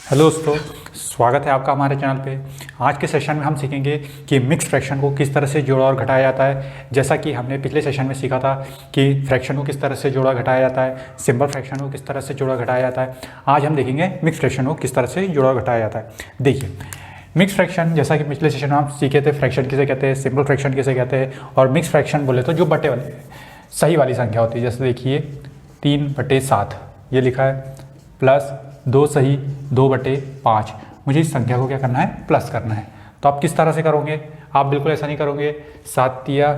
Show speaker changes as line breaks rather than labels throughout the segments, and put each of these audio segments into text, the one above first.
Hello दोस्तों, स्वागत है आपका हमारे चैनल पे। आज के सेशन में हम सीखेंगे कि मिक्स फ्रैक्शन को किस तरह से जोड़ा और घटाया जाता है। जैसा कि हमने पिछले सेशन में सीखा था कि फ्रैक्शन को किस तरह से जोड़ा घटाया जाता है, सिंपल फ्रैक्शन को किस तरह से जोड़ा घटाया जाता है। आज हम देखेंगे मिक्स फ्रैक्शन को किस तरह से जोड़ा घटाया जाता है। देखिए, मिक्स फ्रैक्शन जैसा कि पिछले सेशन में हम सीखे थे, फ्रैक्शन किसे कहते हैं, सिंपल फ्रैक्शन किसे कहते हैं। और मिक्स फ्रैक्शन बोले तो जो बटे वाली सही वाली संख्या होती है। जैसे देखिए 3/7 ये लिखा है, प्लस 2 सही 2/5। मुझे इस संख्या को क्या करना है, प्लस करना है। तो आप किस तरह से करोगे, आप बिल्कुल ऐसा नहीं करोगे 7 तिया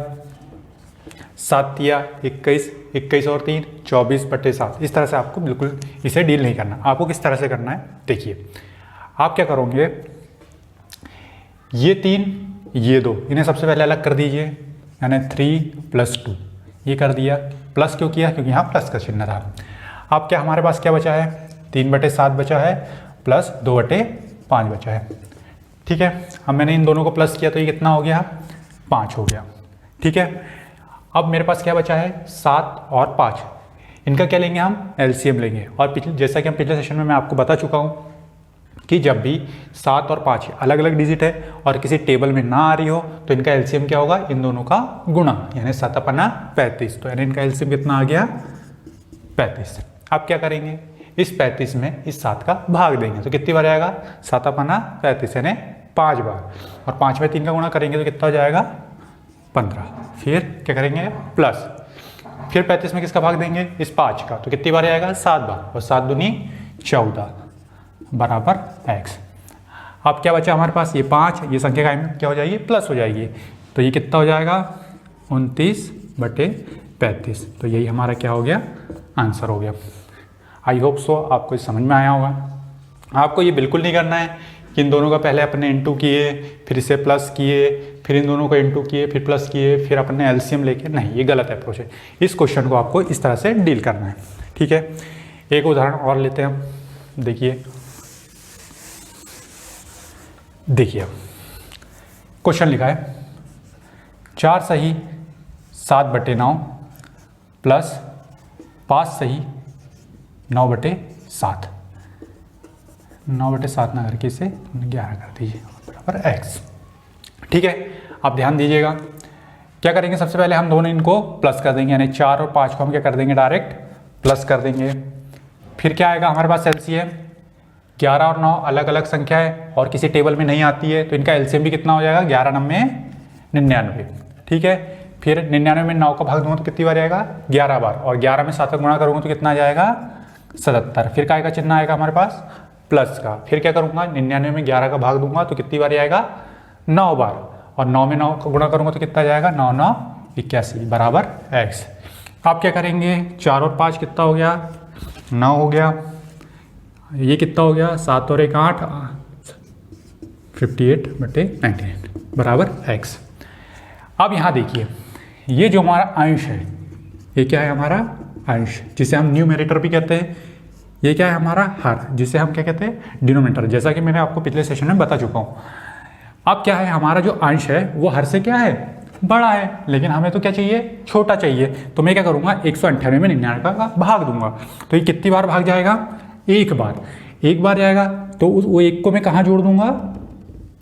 21, 21 और 3 24/7। इस तरह से आपको बिल्कुल इसे डील नहीं करना। आपको किस तरह से करना है, देखिए आप क्या करोगे, ये 3 ये 2 इन्हें सबसे पहले अलग कर दीजिए, यानी 3 + 2 ये कर दिया। प्लस क्यों किया, क्योंकि यहाँ प्लस का चिन्ह था। अब क्या हमारे पास क्या बचा है, 3/7 बचा है प्लस 2/5 बचा है। ठीक है, अब मैंने इन दोनों को प्लस किया तो ये कितना हो गया, 5 हो गया। ठीक है, अब मेरे पास क्या बचा है, 7 और 5। इनका क्या लेंगे, हम एलसीएम लेंगे। और जैसा कि हम पिछले सेशन में मैं आपको बता चुका हूँ कि जब भी 7 और 5 अलग अलग डिजिट है और किसी टेबल में ना आ रही हो तो इनका एलसीएम क्या होगा, इन दोनों का गुणा, यानी 7/35। तो यानी इनका एलसीएम कितना आ गया, 35। अब क्या करेंगे, इस 35 में इस 7 का भाग देंगे तो कितनी बार आएगा, 7/35 यानी 5 बार। और 5 में 3 का गुणा करेंगे तो कितना हो जाएगा, 15। फिर क्या करेंगे, प्लस, फिर 35 में किसका भाग देंगे, इस 5 का, तो कितनी बार आएगा, 7 बार। और 7 दूनी 14 बराबर x। अब क्या बचा हमारे पास, ये 5, ये संख्या का क्या हो जाएगी, प्लस हो जाएगी। तो ये कितना हो जाएगा, 29/35। तो यही हमारा क्या हो गया, आंसर हो गया। आई होप सो आपको समझ में आया होगा। आपको ये बिल्कुल नहीं करना है कि इन दोनों का पहले अपने इंटू किए, फिर इसे प्लस किए, फिर इन दोनों को इंटू किए, फिर प्लस किए, फिर अपने एलसीएम लेके, नहीं, ये गलत अप्रोच है। इस क्वेश्चन को आपको इस तरह से डील करना है। ठीक है, एक उदाहरण और लेते हैं हम। देखिए क्वेश्चन लिखा है, 4 सही 7/9 प्लस 5 सही 9/7। 9/7 ना करके इसे 11 कर दीजिए बराबर x। ठीक है, आप ध्यान दीजिएगा, क्या करेंगे, सबसे पहले हम दोनों इनको प्लस कर देंगे, यानी 4 और 5 को हम क्या कर देंगे, डायरेक्ट प्लस कर देंगे। फिर क्या आएगा हमारे पास एलसीएम, 11 और 9 अलग अलग संख्या है और किसी टेबल में नहीं आती है, तो इनका एलसीएम भी कितना हो जाएगा, 11 9 99। ठीक है, फिर 99 में 9 का भाग दूंगा तो कितनी बार आएगा, 11 बार। और 11 में 7 का गुणा करूंगा तो कितना आ जाएगा, 77। फिर काय का चिन्ह आएगा हमारे पास, प्लस का। फिर क्या करूंगा, 99 में 11 का भाग दूंगा तो कितनी बार आएगा, 9 बार। और 9 में 9 का गुणा करूंगा तो कितना जाएगा, 9 9 81 बराबर x। आप क्या करेंगे, 4 और 5 कितना हो गया, 9 हो गया। ये कितना हो गया, 7 और 1 8, 58/99 बराबर x। अब यहाँ देखिए, ये जो हमारा अंश है, ये क्या है, हमारा अंश, जिसे हम न्यूमरेटर भी कहते हैं। ये क्या है, हमारा हर, जिसे हम क्या कहते हैं, डिनोमिनेटर, जैसा कि मैंने आपको पिछले सेशन में बता चुका हूँ। अब क्या है, हमारा जो अंश है वो हर से क्या है, बड़ा है, लेकिन हमें तो क्या चाहिए, छोटा चाहिए। तो मैं क्या करूँगा, 198 में 99 का भाग दूंगा। तो ये कितनी बार भाग जाएगा, एक बार जाएगा। तो वो एक को मैं कहाँ जोड़ दूंगा,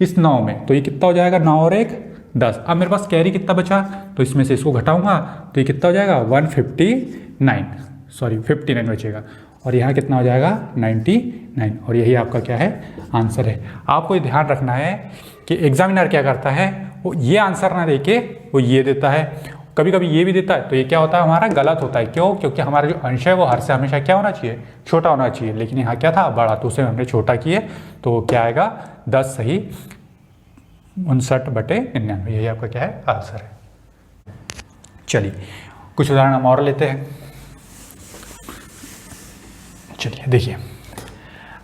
इस 9 में। तो ये कितना हो जाएगा, 9 और 1 10। अब मेरे पास कैरी कितना बचा, तो इसमें से इसको घटाऊंगा तो ये कितना हो जाएगा, 59 बचेगा। और यहाँ कितना हो जाएगा, 99। और यही आपका क्या है, आंसर है। आपको ये ध्यान रखना है कि एग्जामिनर क्या करता है, वो ये आंसर ना देके वो ये देता है, कभी कभी ये भी देता है। तो ये क्या होता है, हमारा गलत होता है। क्यों, क्योंकि हमारा जो अंश है वो हर से हमेशा क्या होना चाहिए, छोटा होना चाहिए। लेकिन यहाँ क्या था, बड़ा, तो उसे हमने छोटा किए तो क्या आएगा, 10 सही 59/99। यही आपका क्या है, आंसर है। चलिए कुछ उदाहरण हम और लेते हैं। चलिए देखिए,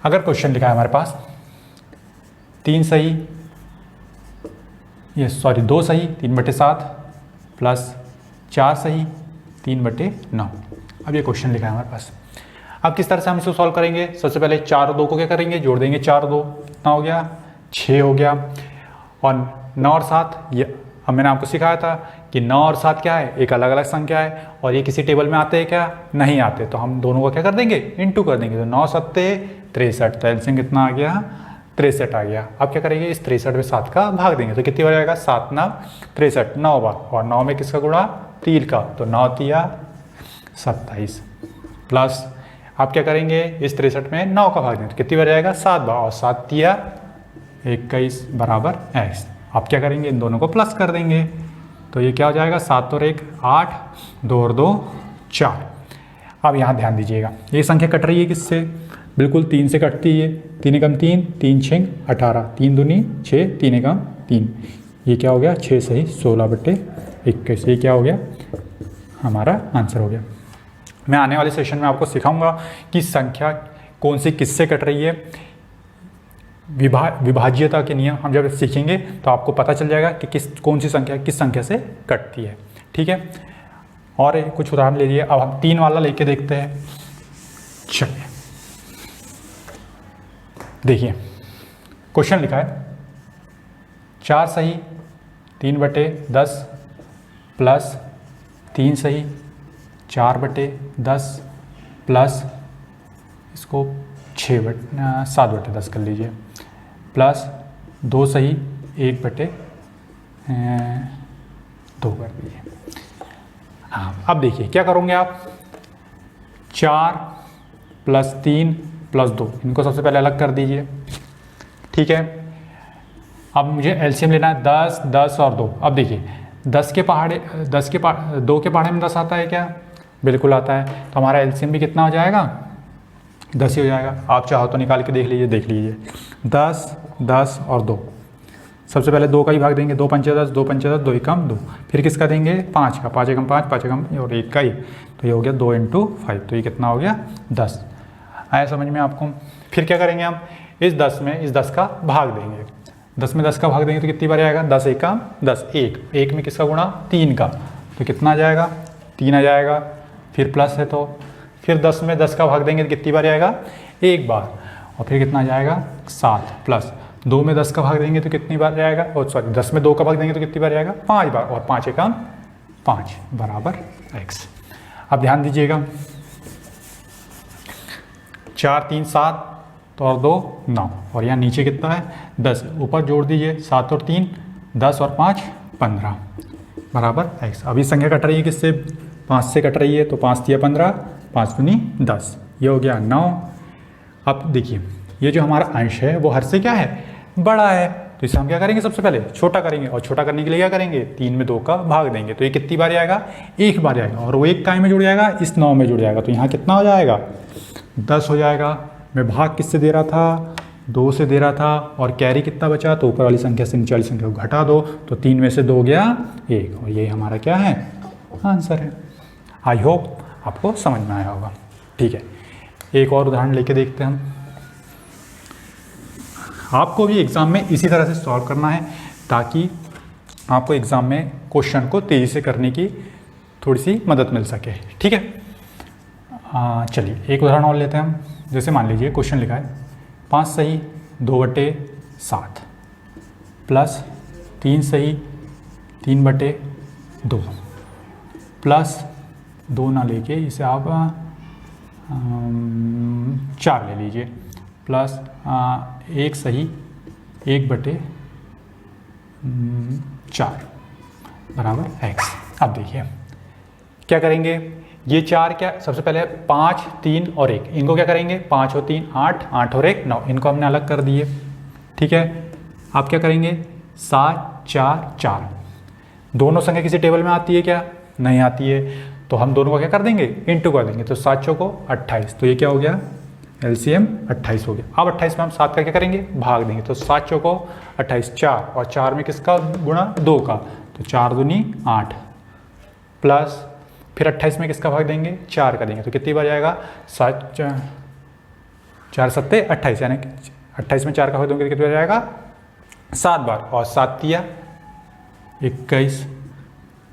अगर क्वेश्चन लिखा है हमारे पास 2 सही 3/7 प्लस 4 सही 3/9। अब ये क्वेश्चन लिखा है हमारे पास। अब किस तरह से हम इसको सॉल्व करेंगे, सबसे पहले 4 और 2 को क्या करेंगे, जोड़ देंगे। 4 और 2 कितना हो गया, 6 हो गया। और 9 और 7 ये अब मैंने आपको सिखाया था कि 9 और 7 क्या है, एक अलग अलग संख्या है और ये किसी टेबल में आते हैं क्या, नहीं आते, तो हम दोनों को क्या कर देंगे, इनटू कर देंगे। तो 9 सत्ते 63, तो एलसीएम कितना आ गया, 63 आ गया। अब क्या करेंगे, इस 63 में 7 का भाग देंगे, तो कितनी बार जाएगा, 7 9 63, 9 बार, और 9 में किसका गुणा, 3 का, तो 9 तिया 27 प्लस आप क्या करेंगे, इस 63 में 9 का भाग देंगे, तो कितनी बार जाएगा, 7 बार, और 7 तिया 21 बराबर x। आप क्या करेंगे, इन दोनों को प्लस कर देंगे, तो ये क्या हो जाएगा, 7 और 1 8, 2 और 2 4। अब यहाँ ध्यान दीजिएगा, ये संख्या कट रही है किससे, बिल्कुल 3 से कटती है, 3 एकम 3, 3 6 18, 3 दूनी 6, 3 एकम 3, ये क्या हो गया, 6 सही 16/21, ये क्या हो गया, हमारा आंसर हो गया। मैं आने वाले सेशन में आपको सिखाऊंगा कि संख्या कौन सी किससे कट रही है, विभाज्यता के नियम हम जब सीखेंगे तो आपको पता चल जाएगा कि कौन सी संख्या किस संख्या से कटती है, ठीक है। और कुछ उदाहरण ले लिए, अब हम 3 वाला लेके देखते हैं। चलिए देखिए, क्वेश्चन लिखा है 4 सही 3/10 प्लस 3 सही 4/10 प्लस इसको 7/10 कर लीजिए, प्लस 2 सही 1/2 कर दीजिए। हाँ, अब देखिए क्या करोगे आप, 4 प्लस 3 प्लस 2, इनको सबसे पहले अलग कर दीजिए, ठीक है। अब मुझे एलसीएम लेना है 10 10 और 2। अब देखिए 2 के पहाड़े में 10 आता है क्या, बिल्कुल आता है, तो हमारा एलसीएम भी कितना हो जाएगा, 10 ही हो जाएगा। आप चाहो तो निकाल के देख लीजिए 10 10 और 2, सबसे पहले 2 का ही भाग देंगे, 2 पंचे 10, 2 पंचे 10, 2 एकम 2, फिर किसका देंगे, 5 का, 5 एकम 5, 5 एकम और 1 का ही, तो ये हो गया 2 × 5, तो ये कितना हो गया 10। आया समझ में आपको। फिर क्या करेंगे हम, इस 10 में इस 10 का भाग देंगे, 10 में 10 का भाग देंगे तो कितनी बार आएगा, 10 एकम 10, 1 में किसका गुणा, 3 का, तो कितना आ जाएगा, 3 आ जाएगा। फिर प्लस है तो फिर 10 में 10 का भाग देंगे तो कितनी बार आएगा, 1 बार, और फिर कितना आ जाएगा 7, प्लस 2 में 10 का भाग देंगे तो कितनी बार जाएगा, और सॉरी 10 में 2 का भाग देंगे तो कितनी बार आएगा, 5 बार, और 5 एकम 5 बराबर x। अब ध्यान दीजिएगा, 4 3 7 तो और 2 9, और यहाँ नीचे कितना है 10, ऊपर जोड़ दीजिए 7 और 3 10 और 5 15 बराबर x। अभी संख्या कट रही है किससे, 5 से कट रही है, तो 5 तिया 15, 5 दूनी 10, ये हो गया 9। अब देखिए ये जो हमारा अंश है वो हर से क्या है, बड़ा है, तो इसे हम क्या करेंगे, सबसे पहले छोटा करेंगे, और छोटा करने के लिए क्या करेंगे, 3 में 2 का भाग देंगे, तो ये कितनी बार आएगा, 1 बार आएगा, और वो 1 काय में जुड़ जाएगा, इस 9 में जुड़ जाएगा, तो यहाँ कितना हो जाएगा, 10 हो जाएगा। मैं भाग किससे दे रहा था, 2 से दे रहा था, और कैरी कितना बचा, तो ऊपर वाली संख्या से नीचे वाली संख्या को घटा दो, तो 3 में से 2 गया 1, और ये हमारा क्या है, आंसर है। आई होप आपको समझ में आया होगा, ठीक है। एक और उदाहरण लेके देखते हैं हम। आपको भी एग्ज़ाम में इसी तरह से सॉल्व करना है, ताकि आपको एग्ज़ाम में क्वेश्चन को तेज़ी से करने की थोड़ी सी मदद मिल सके, ठीक है। चलिए एक उदाहरण और लेते हैं हम। जैसे मान लीजिए क्वेश्चन लिखा है 5 सही 2/7 प्लस 3 सही 3/2 प्लस 2 ना लेके इसे आप 4 ले लीजिए, प्लस 1 सही 1/4 बराबर x। अब देखिए क्या करेंगे, ये 4 क्या, सबसे पहले 5 3 और 1, इनको क्या करेंगे, 5 और 3 8, 8 और 1 9, इनको हमने अलग कर दिए, ठीक है। आप क्या करेंगे, 7 4 4, दोनों संख्या किसी टेबल में आती है क्या, नहीं आती है, तो हम दोनों को क्या कर देंगे, इनटू कर देंगे, तो 7 चौको 28, तो ये क्या हो गया, एलसीएम 28 हो गया। अब 28 में हम 7 का क्या करेंगे, भाग देंगे, तो 7 चौको 28 4, और 4 में किसका गुणा, 2 का, तो 4 दूनी 8, प्लस फिर 28 में किसका भाग देंगे, 4 का देंगे, तो कितनी बार जाएगा, 4 सत्ते 28, यानी 28 में 4 का भाग देंगे तो कितनी बार जाएगा, 7 बार, और 7 तिया 21,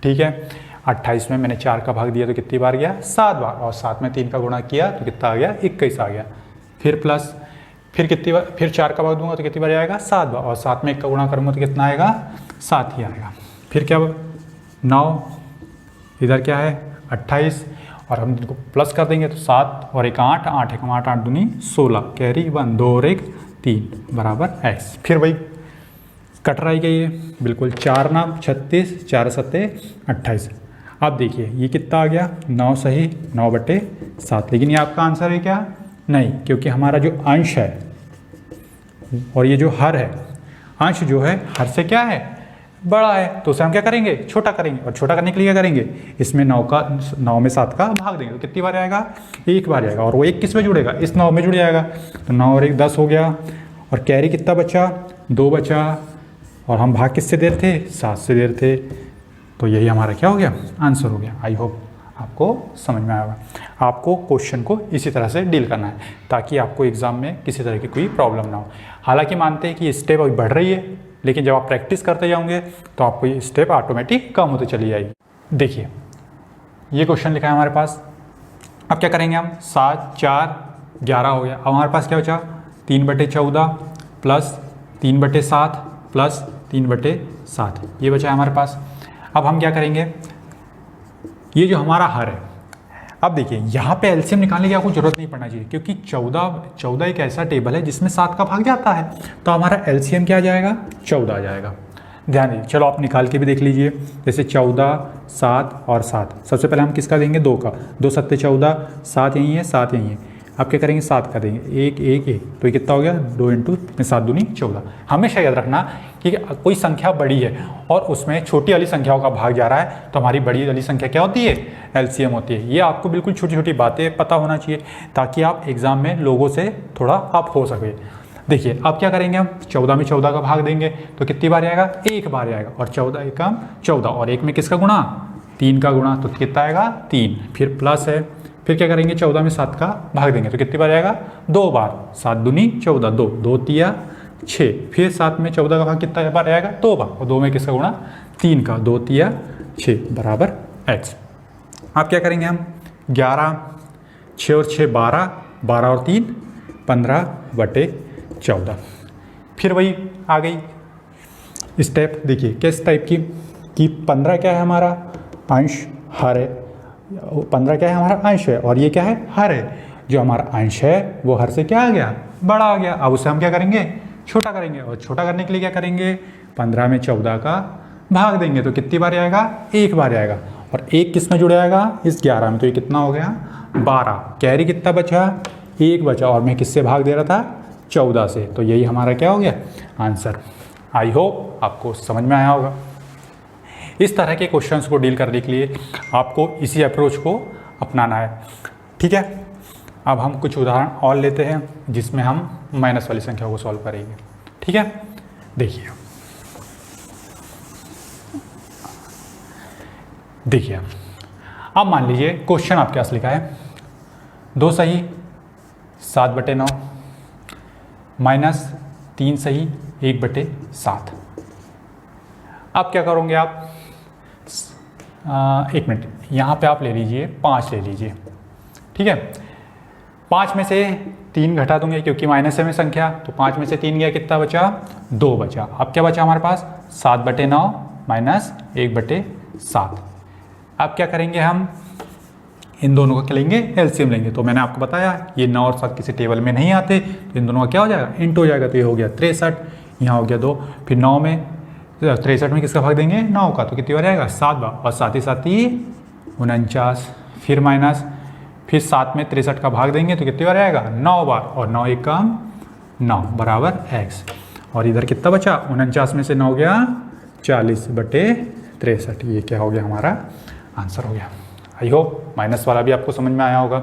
ठीक है। 28 में मैंने 4 का भाग दिया तो कितनी बार गया, 7 बार, और 7 में 3 का गुणा किया तो कितना आ गया, 21 आ गया। फिर प्लस फिर कितनी बार, फिर 4 का भाग दूंगा तो कितनी बार आएगा, 7 बार, और 7 में 1 का गुणा करूंगा तो कितना आएगा, 7 ही आएगा। फिर क्या 9, इधर क्या है 28, और हम इनको प्लस कर देंगे तो 7 और 1 8, 8 1 8, 8 दूनी 16, कैरी 1, 2 और 1 3 बराबर x। फिर वही कट रही गई है बिल्कुल, 4 9 36, 4 7 28। अब देखिए ये कितना आ गया 9 सही 9/7, लेकिन ये आपका आंसर है क्या? नहीं, क्योंकि हमारा जो अंश है और ये जो हर है, अंश जो है हर से क्या है बड़ा है, तो उसे हम क्या करेंगे छोटा करेंगे, और छोटा करने के लिए क्या करेंगे इसमें 9 में 7 का भाग देंगे, तो कितनी बार आएगा 1 बार आएगा, और वो 1 किस में जुड़ेगा इस 9 में जुड़ जाएगा, तो 9 और 1 10 हो गया, और कैरी कितना बचा 2 बचा, और हम भाग किससे दे रहे थे 7 से दे रहे थे, तो यही हमारा क्या हो गया आंसर हो गया। आई होप आपको समझ में आया होगा। आपको क्वेश्चन को इसी तरह से डील करना है ताकि आपको एग्जाम में किसी तरह की कोई प्रॉब्लम ना हो। हालांकि मानते हैं कि ये स्टेप अभी बढ़ रही है, लेकिन जब आप प्रैक्टिस करते जाओगे तो आपको ये स्टेप ऑटोमेटिक कम होती चली जाएगी। देखिए ये क्वेश्चन लिखा है हमारे पास, अब क्या करेंगे हम 7 4 11 हो गया, अब हमारे पास क्या बचा 3/14 प्लस 3/7 प्लस 3/7, ये बचा है हमारे पास। अब हम क्या करेंगे, ये जो हमारा हर है, अब देखिए यहाँ पे एलसीएम निकालने की आपको जरूरत नहीं पड़ना चाहिए, क्योंकि 14 एक ऐसा टेबल है जिसमें 7 का भाग जाता है, तो हमारा एलसीएम क्या आ जाएगा 14 आ जाएगा। ध्यान दीजिए, चलो आप निकाल के भी देख लीजिए, जैसे 14 7 और 7, सबसे पहले हम किसका देंगे 2 का, 2 7 14, 7 यहीं है 7 यहीं है, अब क्या करेंगे 7 का देंगे 1 1 1, तो ये कितना हो गया 2 × 7 दूनी 14। हमेशा याद रखना कि कोई संख्या बड़ी है और उसमें छोटी वाली संख्याओं का भाग जा रहा है, तो हमारी बड़ी वाली संख्या क्या होती है एलसीएम होती है। ये आपको बिल्कुल छोटी छोटी बातें पता होना चाहिए ताकि आप एग्जाम में लोगों से थोड़ा अप हो सके। देखिए अब क्या करेंगे हम 14 में 14 का भाग देंगे तो कितनी बार आएगा 1 बार आएगा, और 14 1 14, और 1 में किसका गुणा 3 का गुणा, तो कितना आएगा 3, फिर प्लस है, फिर क्या करेंगे 14 में 7 का भाग देंगे तो कितनी बार आएगा 2 बार, 7 दूनी 14, 2 2 3 6, फिर 7 में 14 का भाग कितना बार आएगा 2 बार, और 2 में किसका गुणा 3 का, 2 3 6 बराबर x। अब क्या करेंगे हम 11 6 और 6 12, 12 और 3 15/14, फिर वही आ गई स्टेप। देखिए किस टाइप की कि 15 क्या है हमारा अंश हर है, 15 क्या है हमारा अंश है, और ये क्या है हर है, जो हमारा अंश है वो हर से क्या आ गया बड़ा आ गया। अब उसे हम क्या करेंगे छोटा करेंगे, और छोटा करने के लिए क्या करेंगे 15 में 14 का भाग देंगे तो कितनी बार आएगा 1 बार आएगा, और 1 किस में जुड़ जाएगा इस 11 में, तो ये कितना हो गया 12, कैरी कितना बचा 1 बचा, और मैं किससे भाग दे रहा था 14 से, तो यही हमारा क्या हो गया आंसर। आई होप आपको समझ में आया होगा। इस तरह के क्वेश्चंस को डील करने के लिए आपको इसी अप्रोच को अपनाना है, ठीक है। अब हम कुछ उदाहरण और लेते हैं जिसमें हम माइनस वाली संख्या को सॉल्व करेंगे, ठीक है। देखिए अब मान लीजिए क्वेश्चन आपके पास लिखा है 2 सही 7/9 माइनस 3 सही 1/7। अब क्या करोगे आप 1 मिनट, यहाँ पे आप ले लीजिए 5 ले लीजिए, ठीक है। 5 में से 3 घटा दूंगे क्योंकि माइनस है में संख्या, तो 5 में से 3 गया कितना बचा 2 बचा। अब क्या बचा हमारे पास 7/9 माइनस 1/7। अब क्या करेंगे हम इन दोनों का क्या लेंगे एलसीएम लेंगे, तो मैंने आपको बताया ये 9 और 7 किसी टेबल में नहीं आते, तो इन दोनों का क्या हो जाएगा इंट हो जाएगा, तो ये हो गया 63, यहाँ हो गया 2, फिर 9 में 63 में किसका भाग देंगे 9 का, तो कितनी बार आएगा 7 बार, और साथ ही 49, फिर माइनस, फिर 7 में 63 का भाग देंगे तो कितनी बार आएगा 9 बार, और 9 1 9 बराबर x, और इधर कितना बचा 49 में से 9 गया 40/63, ये क्या हो गया हमारा आंसर हो गया। आई होप माइनस वाला भी आपको समझ में आया होगा।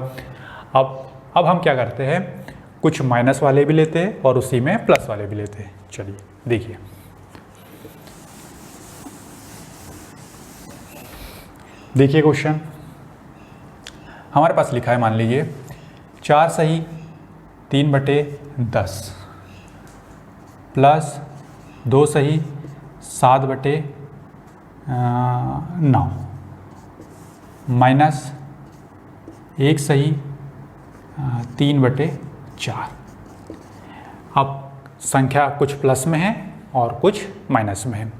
अब हम क्या करते हैं कुछ माइनस वाले भी लेते हैं और उसी में प्लस वाले भी लेते हैं। चलिए देखिए क्वेश्चन हमारे पास लिखा है, मान लीजिए 4 सही 3/10 प्लस 2 सही 7/9 माइनस 1 सही 3/4। अब संख्या कुछ प्लस में है और कुछ माइनस में है,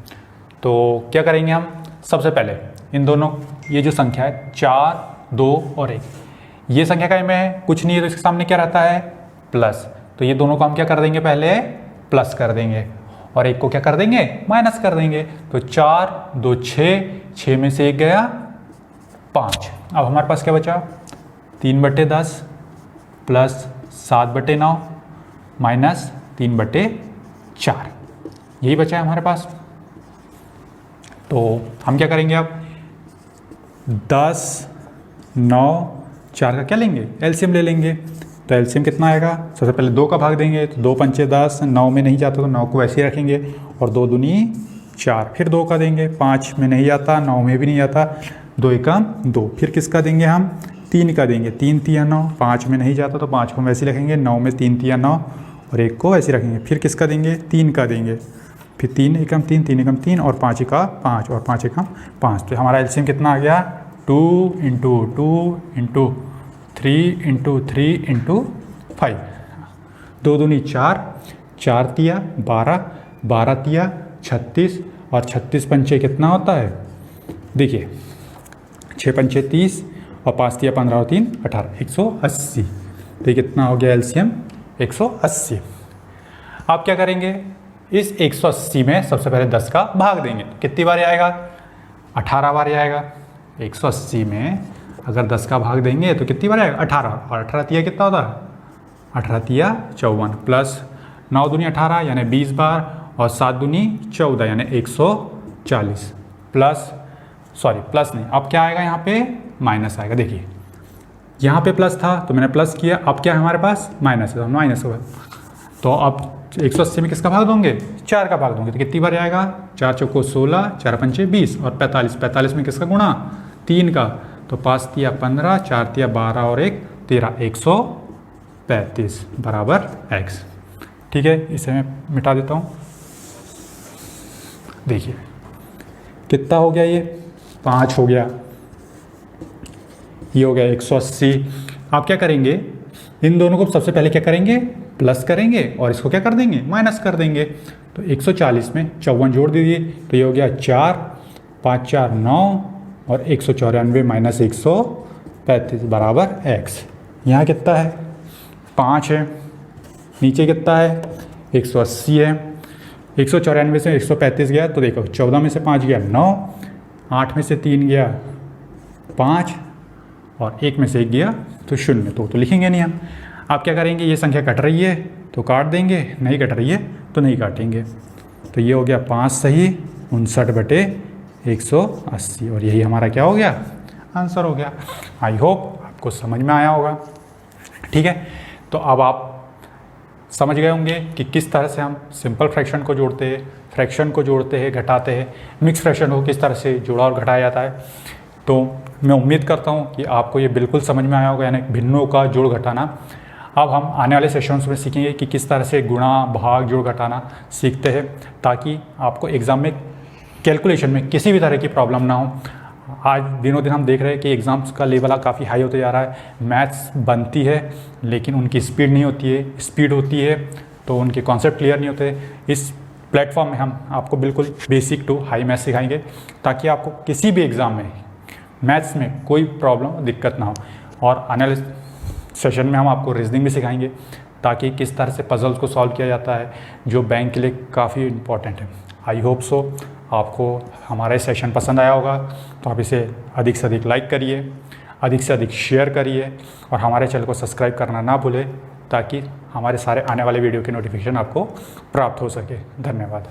तो क्या करेंगे हम, सबसे पहले इन दोनों, ये जो संख्या है 4, 2 और 1, ये संख्या का में है, कुछ नहीं है तो इसके सामने क्या रहता है, प्लस। तो ये दोनों को हम क्या कर देंगे, पहले प्लस कर देंगे और 1 को क्या कर देंगे, माइनस कर देंगे। तो 4, 2, 6 में से 1 गया 5। अब हमारे पास क्या बचा, 3/10 प्लस 7/9 माइनस 3/4, यही बचा है हमारे पास। तो हम क्या करेंगे अब, 10, 9, 4 का क्या लेंगे, एलसीएम ले लेंगे। तो एलसीएम कितना आएगा, सबसे पहले 2 का भाग देंगे, तो 2 पंचे 10, 9 में नहीं जाता तो 9 को वैसे ही रखेंगे और 2 दूनी 4, फिर 2 का देंगे, 5 में नहीं जाता, 9 में भी नहीं जाता, 2 एकम 2, फिर किसका देंगे हम, 3 का देंगे, 3 तिया 9, 5 में नहीं जाता तो 5 को वैसे ही रखेंगे, 9 में 3 तिया 9 और 1 को वैसे रखेंगे, फिर किसका देंगे, 3 का देंगे, फिर 3 एकम 3, 3 एकम 3 और 5 का 5 और 5 एकम 5। तो हमारा एलसीएम कितना आ गया, 2 × 2 × 3 × 3 × 5, 2 दूनी 4, 4 तिया 12, 12 तिया 36 और 36 पंचे कितना होता है, देखिए 6 पंचे 30 और 5 तिया 15 और 3 18, 180। तो ये कितना हो गया एलसीएम, 180। आप क्या करेंगे, इस 180 में सबसे पहले 10 का भाग देंगे, तो कितनी बार आएगा, 18 बार आएगा। 180 में अगर 10 का भाग देंगे तो कितनी बार आएगा, 18, और 18 तिया कितना होता है, 18 तिया 54 प्लस 9 दूनी 18 यानी 20 बार और 7 दूनी 14 यानी 140 प्लस, सॉरी प्लस नहीं, अब क्या आएगा यहाँ पे, माइनस आएगा। देखिए यहाँ पे प्लस था तो मैंने प्लस किया, अब क्या है हमारे पास, माइनस है, तो माइनस होगा। तो अब 180 में किसका भाग दोगे, 4 का भाग दोगे, तो कितनी बार आएगा, 4 चौको 16, 4 पंचे 20 और 45, 45 में किसका गुणा, 3 का, तो 5 तिया 15, 4 तिया 12 और 1 13, 135 बराबर x। ठीक है, इसे मैं मिटा देता हूँ। देखिए कितना हो गया, ये 5 हो गया, ये हो गया 180। आप क्या करेंगे, इन दोनों को सबसे पहले क्या करेंगे, प्लस करेंगे और इसको क्या कर देंगे, माइनस कर देंगे। तो 140 में 54 जोड़ दीजिए, तो ये हो गया 4, 5 4 9 और 194 माइनस 135 बराबर x। यहाँ कितना है, 5 है, नीचे कितना है, 180 है, 194 से 135 गया तो देखो 14 में से 5 गया 9, 8 में से 3 गया 5 और 1 में से 1 गया तो 0, तो लिखेंगे नहीं हम। आप क्या करेंगे, ये संख्या कट रही है तो काट देंगे, नहीं कट रही है तो नहीं काटेंगे। तो ये हो गया 5 सही 59/180 और यही हमारा क्या हो गया, आंसर हो गया। आई होप आपको समझ में आया होगा। ठीक है, तो अब आप समझ गए होंगे कि किस तरह से हम सिंपल फ्रैक्शन को जोड़ते हैं, फ्रैक्शन को जोड़ते हैं, घटाते हैं, मिक्स फ्रैक्शन को किस तरह से जोड़ा और घटाया जाता है। तो मैं उम्मीद करता हूँ कि आपको ये बिल्कुल समझ में आया होगा, यानी भिन्नों का जोड़ घटाना। अब हम आने वाले सेशंस में सीखेंगे कि किस तरह से गुणा भाग जोड़ घटाना सीखते हैं, ताकि आपको एग्ज़ाम में कैलकुलेशन में किसी भी तरह की प्रॉब्लम ना हो। आज दिनों दिन हम देख रहे हैं कि एग्ज़ाम्स का लेवल काफ़ी हाई होते जा रहा है, मैथ्स बनती है लेकिन उनकी स्पीड नहीं होती है, स्पीड होती है तो उनके कॉन्सेप्ट क्लियर नहीं होते। इस प्लेटफॉर्म में हम आपको बिल्कुल बेसिक टू हाई मैथ्स सिखाएंगे, ताकि आपको किसी भी एग्ज़ाम में मैथ्स में कोई प्रॉब्लम दिक्कत ना हो। और आने वाले सेशन में हम आपको रीजनिंग भी सिखाएंगे, ताकि किस तरह से पजल्स को सॉल्व किया जाता है, जो बैंक के लिए काफ़ी इम्पॉर्टेंट है। आई होप सो आपको हमारा सेशन पसंद आया होगा, तो आप इसे अधिक से अधिक लाइक करिए, अधिक से अधिक शेयर करिए और हमारे चैनल को सब्सक्राइब करना ना भूलें, ताकि हमारे सारे आने वाले वीडियो के नोटिफिकेशन आपको प्राप्त हो सके। धन्यवाद।